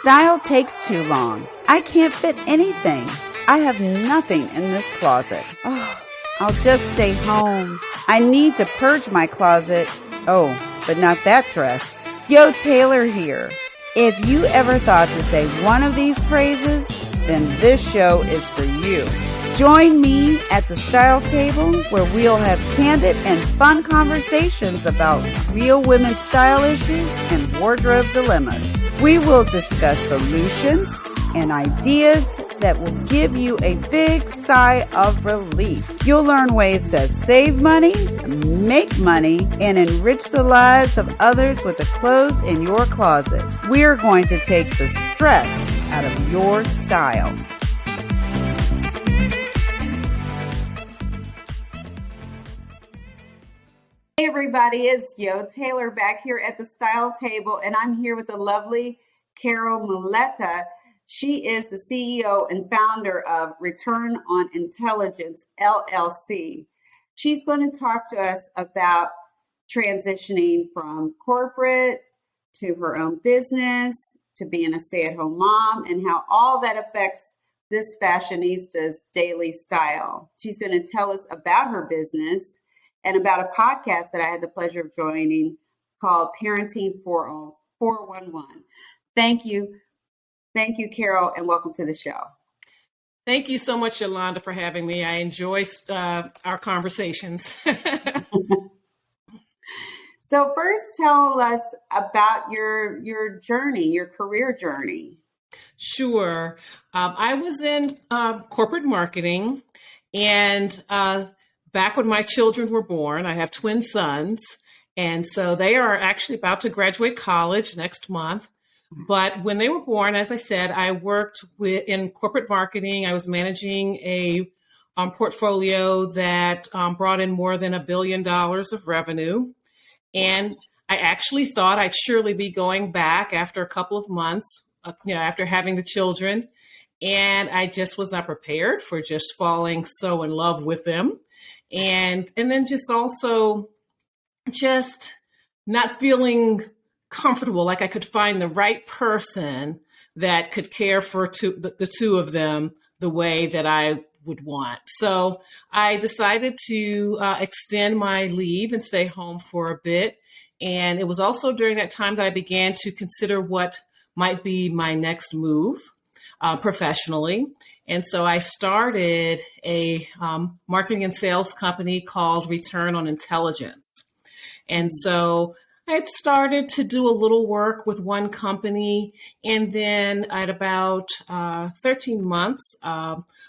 Style takes too long. I can't fit anything. I have nothing in this closet. Oh, I'll just stay home. I need to purge my closet. Oh, but not that dress. Yo, Taylor here. If you ever thought to say one of these phrases, then this show is for you. Join me at the Style Table, where we'll have candid and fun conversations about real women's style issues and wardrobe dilemmas. We will discuss solutions and ideas that will give you a big sigh of relief. You'll learn ways to save money, make money, and enrich the lives of others with the clothes in your closet. We're going to take the stress out of your style. Hey everybody, it's Yo Taylor back here at the Style Table, and I'm here with the lovely Carol Muleta. She is the CEO and founder of Return on Intelligence, LLC. She's going to talk to us about transitioning from corporate to her own business, to being a stay-at-home mom, and how all that affects this fashionista's daily style. She's going to tell us about her business and about a podcast that I had the pleasure of joining called Parenting 411. Thank you. Thank you, Carol, and welcome to the show. Thank you so much, Yolanda, for having me. I enjoy our conversations. So first, tell us about your journey, your career journey. Sure. I was in corporate marketing, and back when my children were born, I have twin sons, and so they are actually about to graduate college next month. But when they were born, as I said, I worked in corporate marketing. I was managing a portfolio that brought in more than $1 billion of revenue. And I actually thought I'd surely be going back after a couple of months, after having the children. And I just was not prepared for just falling so in love with them. And then just also just not feeling comfortable, like I could find the right person that could care for the two of them the way that I would want. So I decided to extend my leave and stay home for a bit. And it was also during that time that I began to consider what might be my next move professionally. And so I started a marketing and sales company called Return on Intelligence. And so I had started to do a little work with one company. And then at about 13 months,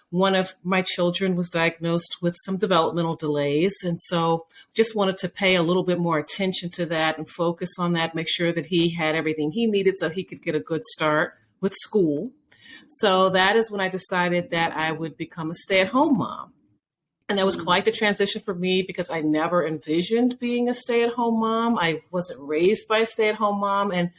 one of my children was diagnosed with some developmental delays. And so just wanted to pay a little bit more attention to that and focus on that, make sure that he had everything he needed so he could get a good start with school. So that is when I decided that I would become a stay-at-home mom. And that was quite the transition for me because I never envisioned being a stay-at-home mom. I wasn't raised by a stay-at-home mom, and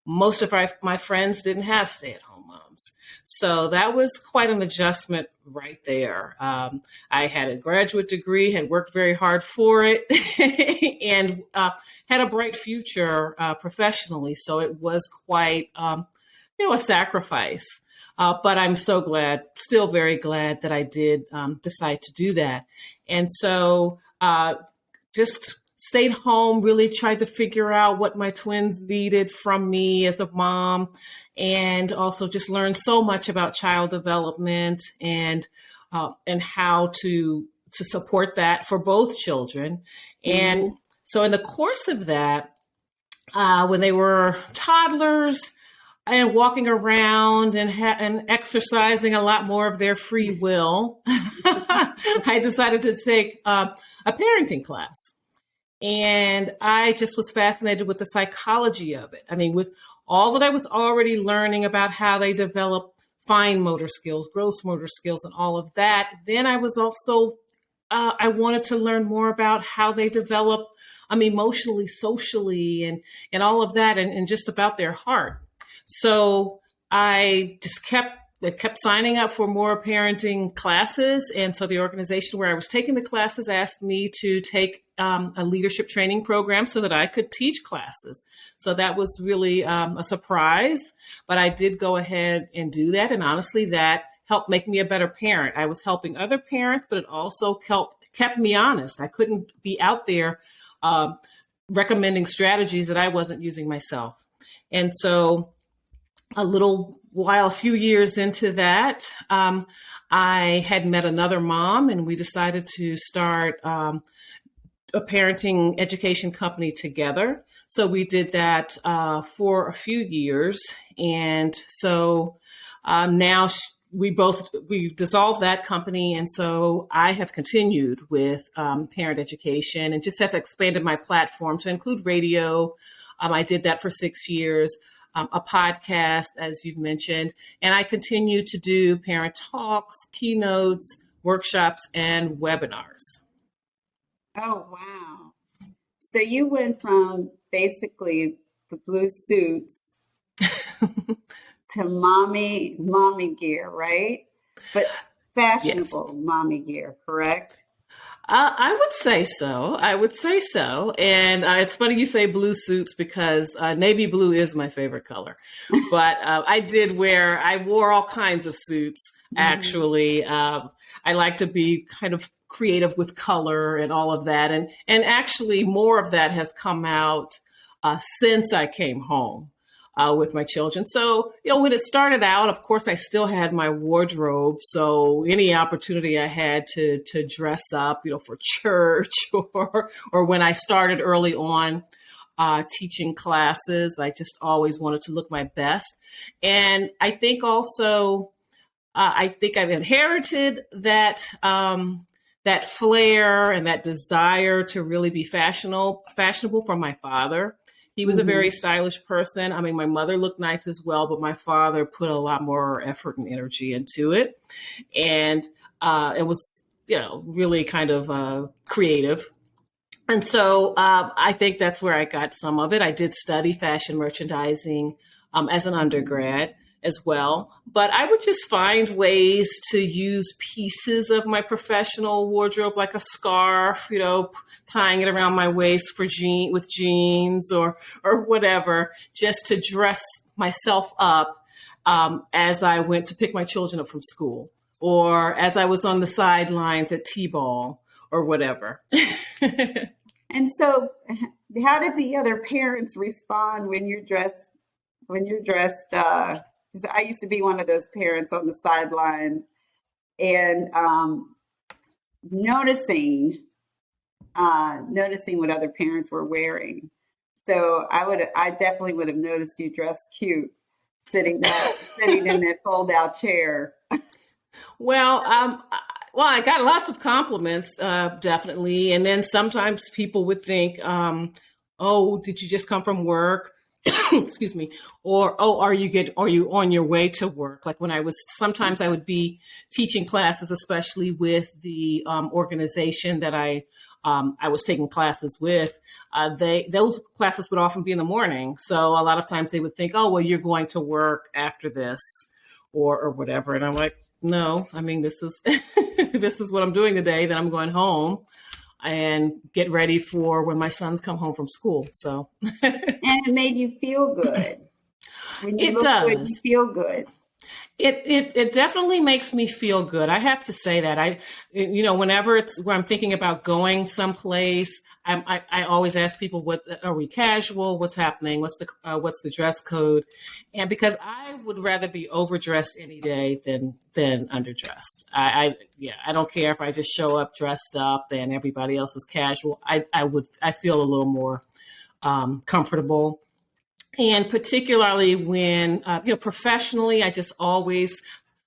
most of my friends didn't have stay-at-home moms. So that was quite an adjustment right there. I had a graduate degree, had worked very hard for it, and had a bright future professionally. So it was quite, a sacrifice. But I'm so glad, still very glad that I did decide to do that. And so just stayed home, really tried to figure out what my twins needed from me as a mom, and also just learned so much about child development and how to support that for both children. Mm-hmm. And so in the course of that, when they were toddlers, and walking around and exercising a lot more of their free will, I decided to take a parenting class. And I just was fascinated with the psychology of it. I mean, with all that I was already learning about how they develop fine motor skills, gross motor skills, and all of that, then I was also, I wanted to learn more about how they develop emotionally, socially, and all of that, and just about their heart. So I just kept signing up for more parenting classes. And so the organization where I was taking the classes asked me to take a leadership training program so that I could teach classes. So that was really a surprise, but I did go ahead and do that. And honestly, that helped make me a better parent. I was helping other parents, but it also kept me honest. I couldn't be out there recommending strategies that I wasn't using myself. And so a few years into that, I had met another mom and we decided to start a parenting education company together. So we did that for a few years. And so now we've dissolved that company. And so I have continued with parent education and just have expanded my platform to include radio. I did that for 6 years. A podcast, as you've mentioned, and I continue to do parent talks, keynotes, workshops, and webinars. Oh, wow. So you went from basically the blue suits to mommy gear, right? But fashionable yes. Mommy gear, correct? I would say so. And it's funny you say blue suits because navy blue is my favorite color. But I wore all kinds of suits, actually. I like to be kind of creative with color and all of that. And actually more of that has come out since I came home. With my children. So, when it started out, of course, I still had my wardrobe. So any opportunity I had to dress up, for church or when I started early on teaching classes, I just always wanted to look my best. And I think also, I've inherited that, that flair and that desire to really be fashionable from my father. He was a very stylish person. I mean, my mother looked nice as well, but my father put a lot more effort and energy into it. And it was, really kind of creative. And so I think that's where I got some of it. I did study fashion merchandising as an undergrad as well. But I would just find ways to use pieces of my professional wardrobe, like a scarf, tying it around my waist with jeans or whatever, just to dress myself up as I went to pick my children up from school or as I was on the sidelines at T-ball or whatever. And so how did the other parents respond when you're dressed? Because I used to be one of those parents on the sidelines and noticing what other parents were wearing. So I definitely would have noticed you dressed cute, sitting in that fold-out chair. Well, I got lots of compliments, definitely, and then sometimes people would think, "Oh, did you just come from work?" Excuse me. Or, oh, are you on your way to work? Like sometimes I would be teaching classes, especially with the organization that I was taking classes with. Those classes would often be in the morning. So a lot of times they would think, oh, well, you're going to work after this or whatever. And I'm like, no, I mean, this is, this is what I'm doing today. Then I'm going home and get ready for when my sons come home from school. So, and it made you feel good. When you look good, you feel good. It definitely makes me feel good. I have to say that whenever where I'm thinking about going someplace, I always ask people, are we casual? What's happening? What's the dress code? And because I would rather be overdressed any day than underdressed. I don't care if I just show up dressed up and everybody else is casual. I feel a little more comfortable. And particularly when, professionally, I just always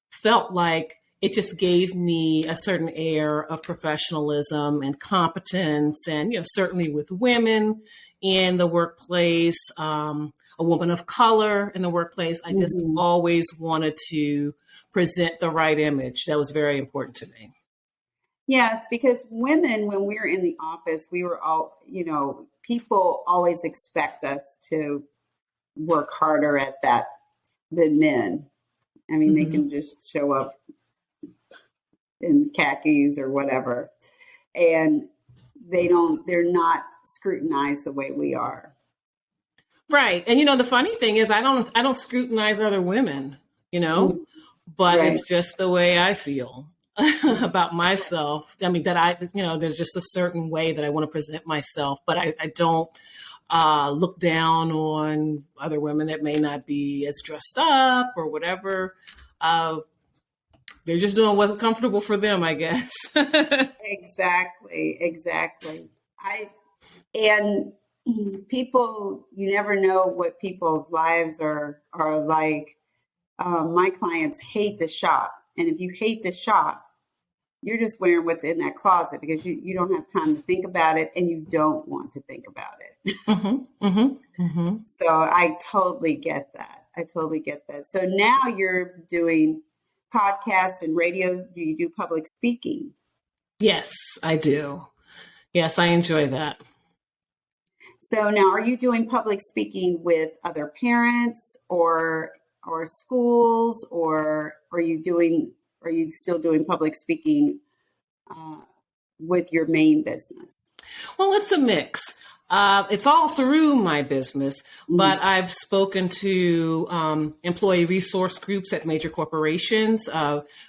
felt like it just gave me a certain air of professionalism and competence. And, certainly with women in the workplace, a woman of color in the workplace, I just always wanted to present the right image. That was very important to me. Yes, because women, when we're in the office, we were all, people always expect us to work harder at that than men. I mean, they can just show up in khakis or whatever. they're not scrutinized the way we are. Right. And, the funny thing is I don't scrutinize other women, but Right. it's just the way I feel about myself. I mean, there's just a certain way that I want to present myself, but I don't look down on other women that may not be as dressed up or whatever. They're just doing what's comfortable for them, I guess. Exactly. And people, you never know what people's lives are like. My clients hate to shop. And if you hate to shop, you're just wearing what's in that closet because you don't have time to think about it and you don't want to think about it. Mm-hmm, mm-hmm, mm-hmm. So I totally get that. So now you're doing podcasts and radio. Do you do public speaking? Yes, I do. Yes, I enjoy that. So now, are you doing public speaking with other parents or schools, or are you still doing public speaking with your main business? Well, it's a mix. It's all through my business, but I've spoken to employee resource groups at major corporations,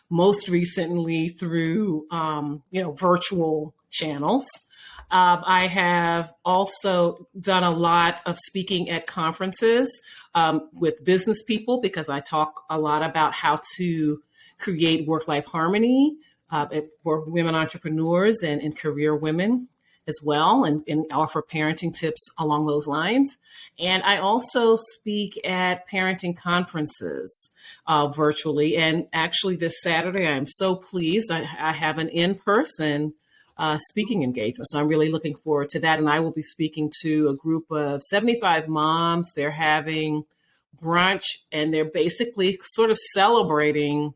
most recently through virtual channels. I have also done a lot of speaking at conferences with business people because I talk a lot about how to create work-life harmony for women entrepreneurs and career women as well, and offer parenting tips along those lines. And I also speak at parenting conferences virtually. And actually this Saturday, I'm so pleased. I have an in-person speaking engagement. So I'm really looking forward to that. And I will be speaking to a group of 75 moms. They're having brunch and they're basically sort of celebrating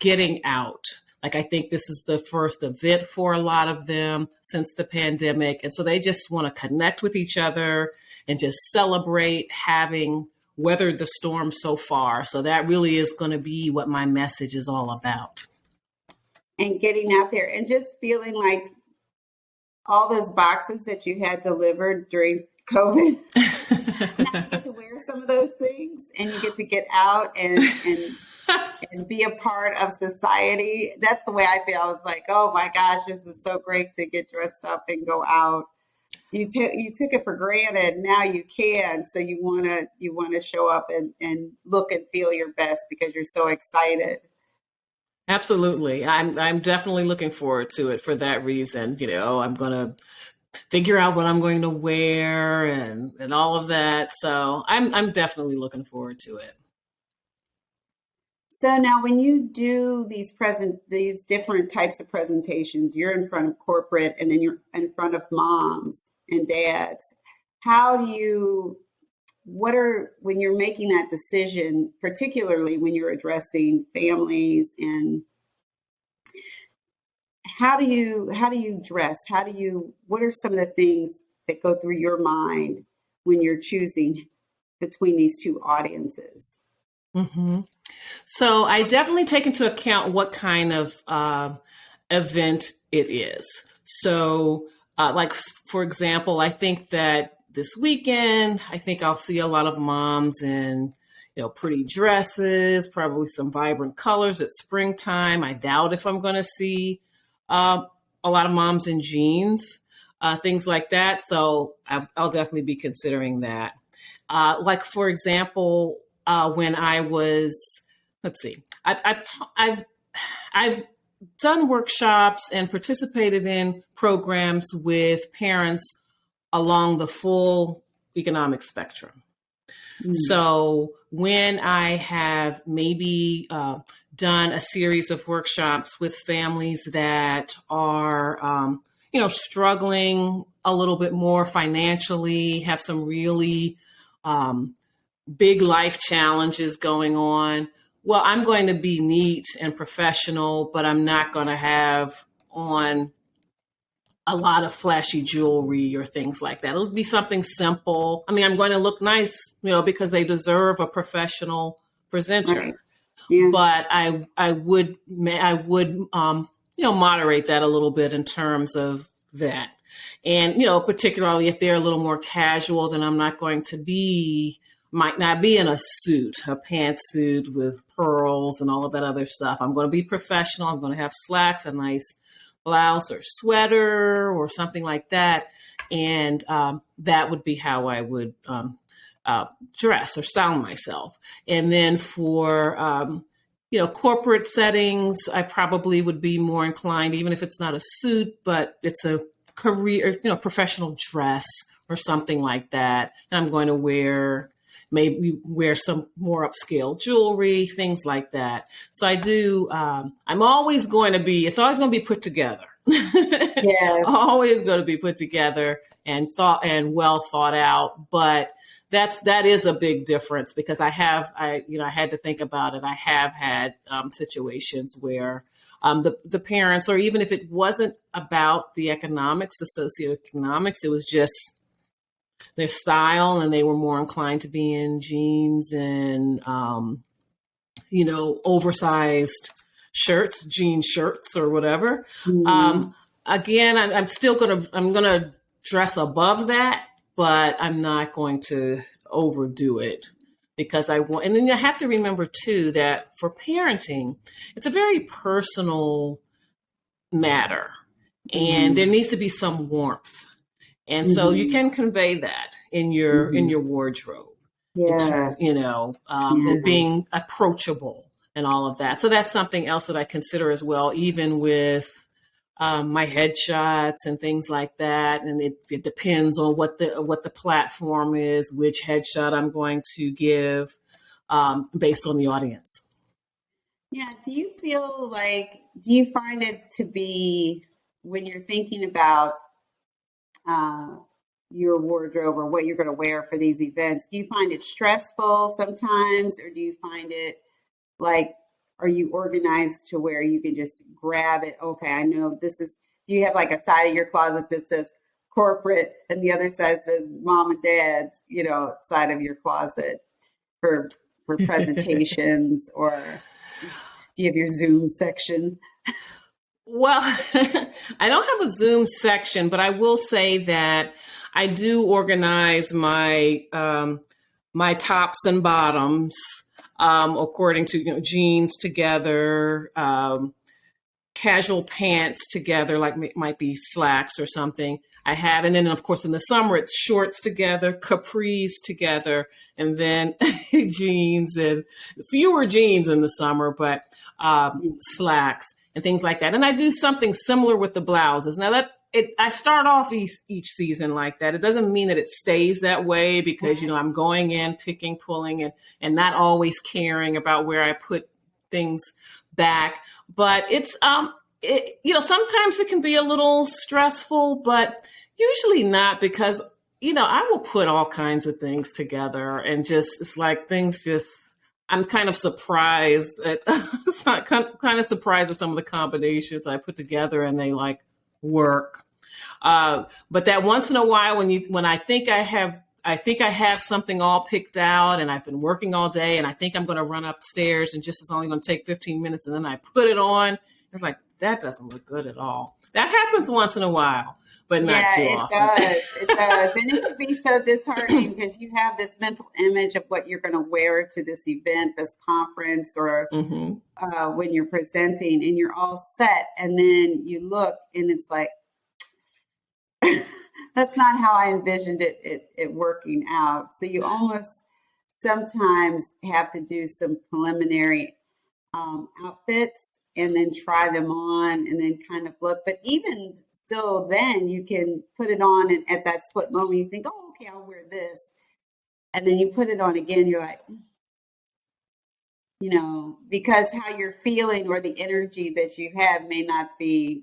getting out. Like, I think this is the first event for a lot of them since the pandemic. And so they just want to connect with each other and just celebrate having weathered the storm so far. So that really is going to be what my message is all about. And getting out there and just feeling like all those boxes that you had delivered during COVID, now you get to wear some of those things and you get to get out and be a part of society. That's the way I feel. I was like, oh my gosh, this is so great to get dressed up and go out. You took it for granted. Now you can. So you want to show up and look and feel your best because you're so excited. Absolutely. I'm definitely looking forward to it for that reason. I'm going to figure out what I'm going to wear and all of that. So I'm definitely looking forward to it. So now when you do these different types of presentations, you're in front of corporate and then you're in front of moms and dads. When you're making that decision, particularly when you're addressing families, and how do you dress? What are some of the things that go through your mind when you're choosing between these two audiences? Mm-hmm. So I definitely take into account what kind of event it is. So like, for example, I think that this weekend, I think I'll see a lot of moms in, pretty dresses, probably some vibrant colors. It's springtime. I doubt if I'm going to see a lot of moms in jeans, things like that. So I'll definitely be considering that. Like, for example, when I was, let's see, I've done workshops and participated in programs with parents along the full economic spectrum. Mm. So when I have maybe done a series of workshops with families that are, struggling a little bit more financially, have some really big life challenges going on, well, I'm going to be neat and professional, but I'm not going to have on a lot of flashy jewelry or things like that. It'll be something simple. I mean, I'm going to look nice, because they deserve a professional presenter. Right. Yeah. But I would moderate that a little bit in terms of that. And, particularly if they're a little more casual, then I'm not going to might not be in a suit, a pantsuit with pearls and all of that other stuff. I'm going to be professional. I'm going to have slacks, a nice blouse or sweater or something like that. And that would be how I would dress or style myself. And then for, corporate settings, I probably would be more inclined, even if it's not a suit, but it's a career, professional dress or something like that. And I'm going to maybe wear some more upscale jewelry, things like that. So I do, I'm always going to be, it's always going to be put together. Yes. Always going to be put together and well thought out. But that is a big difference because I had to think about it. I have had situations where the parents, or even if it wasn't about the economics, the socioeconomics, it was just their style, and they were more inclined to be in jeans and, oversized shirts, jean shirts or whatever. Mm-hmm. Again, I'm going to dress above that, but I'm not going to overdo it because and then you have to remember too, that for parenting, it's a very personal matter and there needs to be some warmth. And so you can convey that in your wardrobe, yes. And being approachable and all of that. So that's something else that I consider as well, even with my headshots and things like that. And it depends on what the platform is, which headshot I'm going to give based on the audience. Yeah. Do you find it to be, when you're thinking about your wardrobe or what you're going to wear for these events, do you find it stressful sometimes, or do you find it like, are you organized to where you can just grab it? Okay, I know do you have like a side of your closet that says corporate and the other side says mom and dad's, side of your closet for presentations, or do you have your Zoom section? Well, I don't have a Zoom section, but I will say that I do organize my my tops and bottoms according to jeans together, casual pants together, like might be slacks or something. I have, and then of course in the summer it's shorts together, capris together, and then jeans, and fewer jeans in the summer, but slacks and things like that. And I do something similar with the blouses. Now I start off each season like that. It doesn't mean that it stays that way because, I'm going in, picking, pulling, and not always caring about where I put things back. But it's, sometimes it can be a little stressful, but usually not, because, I will put all kinds of things together and it's like I'm kind of surprised at some of the combinations I put together, and they work. But that once in a while, when I think I have something all picked out and I've been working all day and I think I'm going to run upstairs and it's only going to take 15 minutes, and then I put it on, it's like, that doesn't look good at all. That happens once in a while, but not too often. It does. And it can be so disheartening because you have this mental image of what you're going to wear to this event, this conference, or when you're presenting, and you're all set. And then you look and it's like, that's not how I envisioned it working out. So you almost sometimes have to do some preliminary outfits and then try them on and then kind of look. But even still, then you can put it on, and at that split moment, you think, oh, okay, I'll wear this. And then you put it on again, you're like, because how you're feeling or the energy that you have may not be,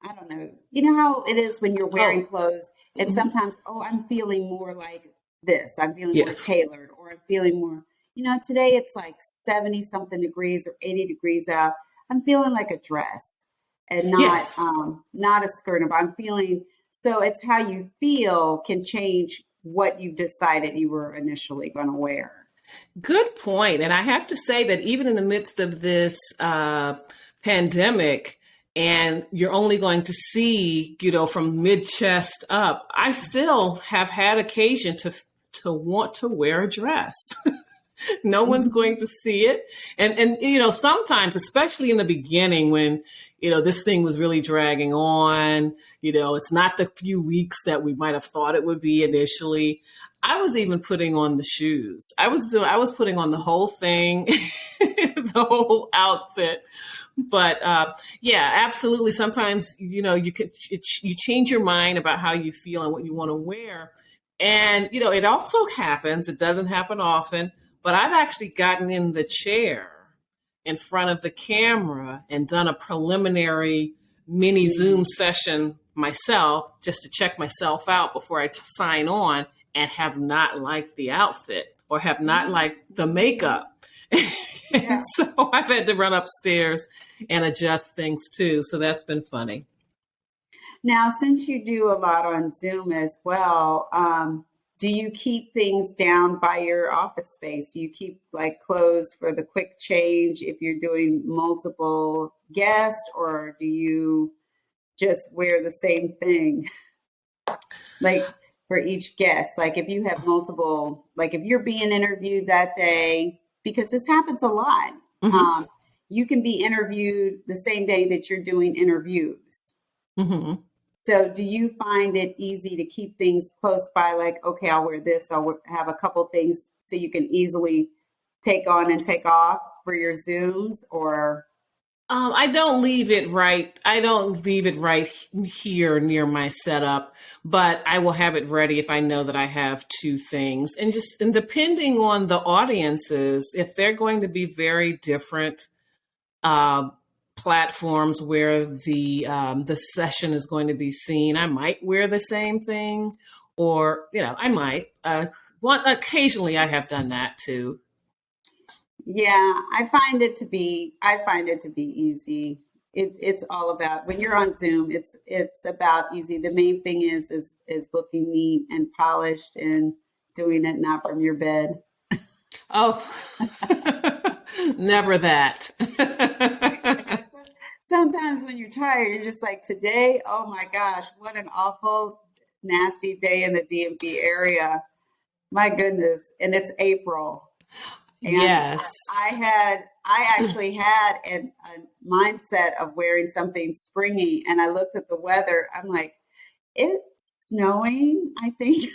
I don't know. You know how it is when you're wearing clothes, and sometimes, I'm feeling more like this. I'm feeling more tailored, or I'm feeling more, today it's like 70 something degrees or 80 degrees out. I'm feeling like a dress and not a skirt. But I'm feeling, so it's how you feel can change what you decided you were initially going to wear. Good point. And I have to say that even in the midst of this pandemic, and you're only going to see, from mid chest up. I still have had occasion to want to wear a dress. No one's going to see it. And sometimes, especially in the beginning when, this thing was really dragging on, it's not the few weeks that we might have thought it would be initially. I was even putting on the shoes. I was putting on the whole thing, the whole outfit. But yeah, absolutely. Sometimes, you change your mind about how you feel and what you want to wear. And, it also happens. It doesn't happen often, but I've actually gotten in the chair in front of the camera and done a preliminary mini Zoom session myself just to check myself out before I sign on, and have not liked the outfit or have not liked the makeup. And so I've had to run upstairs and adjust things too. So that's been funny. Now, since you do a lot on Zoom as well, do you keep things down by your office space? Do you keep like clothes for the quick change if you're doing multiple guests, or do you just wear the same thing? Like for each guest, like if you have multiple, like if you're being interviewed that day, because this happens a lot, you can be interviewed the same day that you're doing interviews. Mm-hmm. So do you find it easy to keep things close by? Like, okay, I'll wear this. I'll have a couple things so you can easily take on and take off for your Zooms, or? I don't leave it right. I don't leave it right here near my setup, but I will have it ready if I know that I have two things. And depending on the audiences, if they're going to be very different platforms where the session is going to be seen, I might wear the same thing, or I might. Occasionally, I have done that too. Yeah, I find it to be easy. It's all about, when you're on Zoom, it's about easy. The main thing is looking neat and polished and doing it not from your bed. Oh, never that. Sometimes when you're tired, you're just like, today, oh my gosh, what an awful, nasty day in the DMV area. My goodness. And it's April. And yes. I actually had a mindset of wearing something springy, and I looked at the weather. I'm like, it's snowing, I think.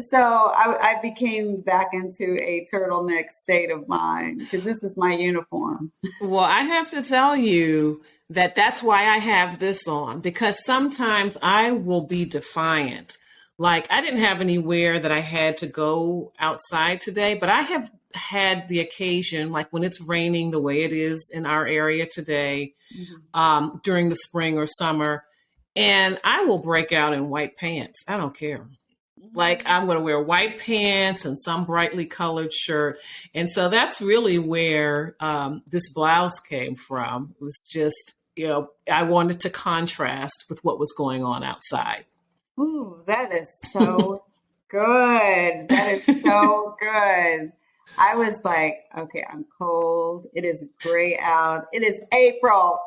So I became back into a turtleneck state of mind because this is my uniform. Well, I have to tell you that's why I have this on, because sometimes I will be defiant. Like, I didn't have anywhere that I had to go outside today, but I have had the occasion, like when it's raining the way it is in our area today, during the spring or summer, and I will break out in white pants. I don't care. Like, I'm going to wear white pants and some brightly colored shirt. And so that's really where this blouse came from. It was just, I wanted to contrast with what was going on outside. Ooh, that is so good. That is so good. I was like, okay, I'm cold. It is gray out. It is April.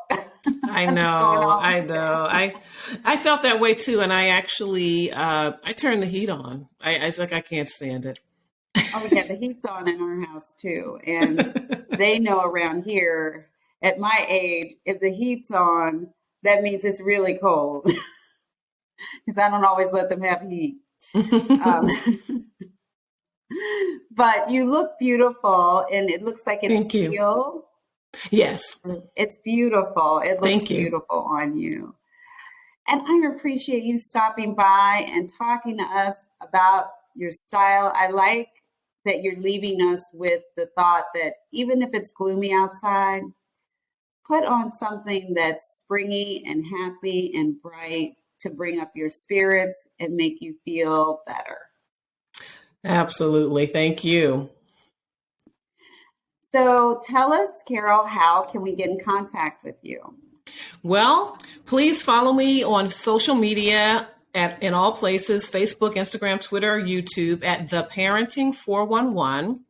I know. I felt that way too. And I actually, I turned the heat on. I was like, I can't stand it. Oh yeah, the heat's on in our house too. And they know around here at my age, if the heat's on, that means it's really cold. Because I don't always let them have heat. But you look beautiful, and it looks like it's teal. Yes. It's beautiful. It looks beautiful on you. And I appreciate you stopping by and talking to us about your style. I like that you're leaving us with the thought that even if it's gloomy outside, put on something that's springy and happy and bright to bring up your spirits and make you feel better. Absolutely. Thank you. So tell us, Carol, how can we get in contact with you? Well, please follow me on social media in all places: Facebook, Instagram, Twitter, YouTube at The Parenting 411.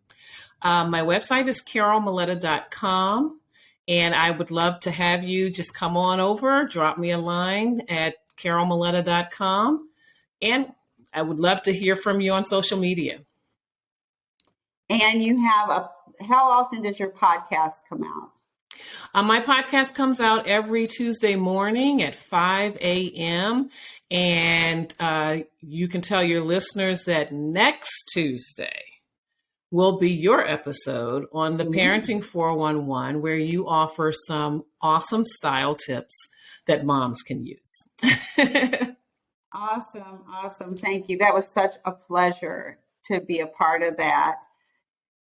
My website is carolmuleta.com. And I would love to have you just come on over, drop me a line at carolmuleta.com. And I would love to hear from you on social media. And you have how often does your podcast come out? My podcast comes out every Tuesday morning at 5 a.m. And you can tell your listeners that next Tuesday will be your episode on the Parenting 411, where you offer some awesome style tips that moms can use. Awesome. Thank you. That was such a pleasure to be a part of that.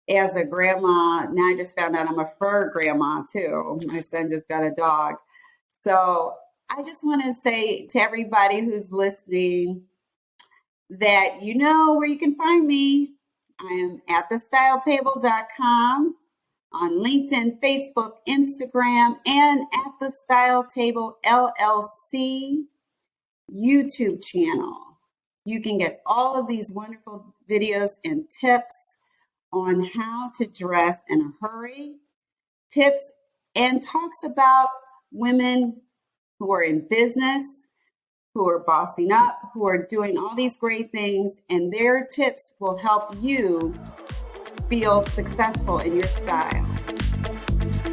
As a grandma, now I just found out I'm a fur grandma too. My son just got a dog. So I just want to say to everybody who's listening that you know where you can find me. I am at thestyletable.com, on LinkedIn, Facebook, Instagram, and at the Style Table LLC YouTube channel. You can get all of these wonderful videos and tips on how to dress in a hurry, tips and talks about women who are in business, who are bossing up, who are doing all these great things, and their tips will help you feel successful in your style.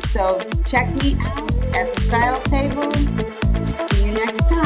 So check me out at the Style Table. See you next time.